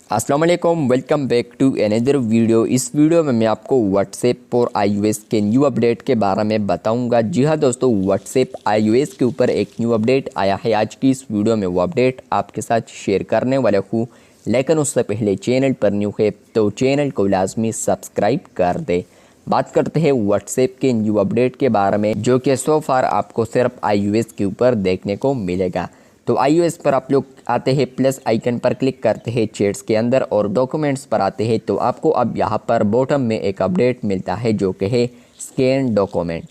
अस्सलाम वालेकुम, welcome back to another video. इस वीडियो में मैं आपको व्हाट्सएप और iOS के न्यू अपडेट के बारे में बताऊंगा। जी हाँ दोस्तों, व्हाट्सएप iOS के ऊपर एक न्यू अपडेट आया है। आज की इस वीडियो में वो अपडेट आपके साथ शेयर करने वाला हूँ, लेकिन उससे पहले चैनल पर न्यू है तो चैनल को लाजमी सब्सक्राइब कर दे। बात करते हैं व्हाट्सएप के न्यू अपडेट के बारे में, जो कि सो फार आपको सिर्फ iOS के ऊपर देखने को मिलेगा। तो iOS पर आप लोग आते हैं, प्लस आइकन पर क्लिक करते हैं चैट्स के अंदर और डॉक्यूमेंट्स पर आते हैं तो आपको अब यहाँ पर बॉटम में एक अपडेट मिलता है जो कि है स्कैन डॉक्यूमेंट।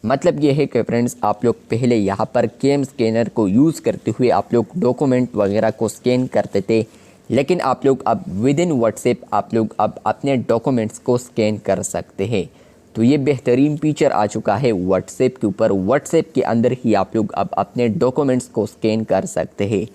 मतलब ये है कि फ्रेंड्स, आप लोग पहले यहाँ पर कैम स्कैनर को यूज़ करते हुए आप लोग डॉक्यूमेंट वगैरह को स्कैन करते थे, लेकिन आप लोग अब विद इन व्हाट्सएप आप लोग अब अपने डॉक्यूमेंट्स को स्कैन कर सकते हैं। तो ये बेहतरीन फीचर आ चुका है व्हाट्सएप के ऊपर। व्हाट्सएप के अंदर ही आप लोग अब अपने डॉक्यूमेंट्स को स्कैन कर सकते हैं।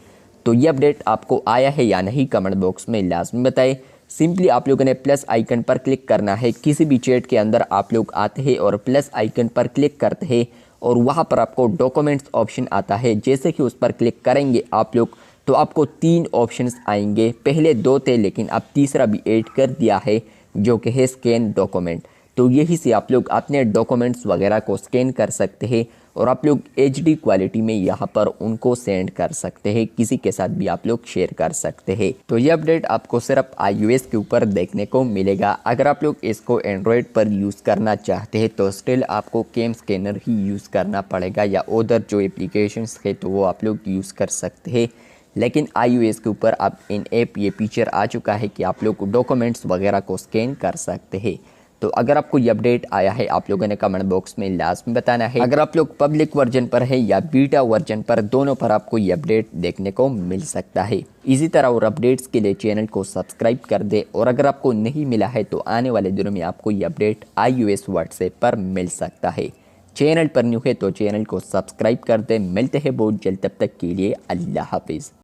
तो ये अपडेट आपको आया है या नहीं, कमेंट बॉक्स में लाजमी बताएं। सिंपली आप लोगों ने प्लस आइकन पर क्लिक करना है। किसी भी चैट के अंदर आप लोग आते हैं और प्लस आइकन पर क्लिक करते हैं और वहाँ पर आपको डॉक्यूमेंट्स ऑप्शन आता है। जैसे कि उस पर क्लिक करेंगे आप लोग तो आपको 3 ऑप्शंस आएंगे। पहले 2 थे लेकिन अब तीसरा भी ऐड कर दिया है जो कि है स्कैन डॉक्यूमेंट। तो यही से आप लोग अपने डॉक्यूमेंट्स वगैरह को स्कैन कर सकते हैं और आप लोग HD क्वालिटी में यहाँ पर उनको सेंड कर सकते हैं, किसी के साथ भी आप लोग शेयर कर सकते हैं। तो ये अपडेट आपको सिर्फ iOS के ऊपर देखने को मिलेगा। अगर आप लोग इसको एंड्रॉयड पर यूज़ करना चाहते हैं तो स्टिल आपको कैम स्कैनर ही यूज़ करना पड़ेगा, या उधर जो एप्लीकेशंस है तो वो आप लोग यूज़ कर सकते हैं। लेकिन iOS के ऊपर अब इन ऐप ये फीचर आ चुका है कि आप लोग डॉक्यूमेंट्स वगैरह को स्कैन कर सकते हैं। तो अगर आपको ये अपडेट आया है, आप लोगों ने कमेंट बॉक्स में लाजमी बताना है। अगर आप लोग पब्लिक वर्जन पर है या बीटा वर्जन पर, दोनों पर आपको ये अपडेट देखने को मिल सकता है। इसी तरह और अपडेट्स के लिए चैनल को सब्सक्राइब कर दे, और अगर आपको नहीं मिला है तो आने वाले दिनों में आपको ये अपडेट iOS व्हाट्सएप पर मिल सकता है। चैनल पर न्यू है तो चैनल को सब्सक्राइब कर दे। मिलते हैं बहुत जल्द, तब तक के लिए अल्लाह हाफिज़।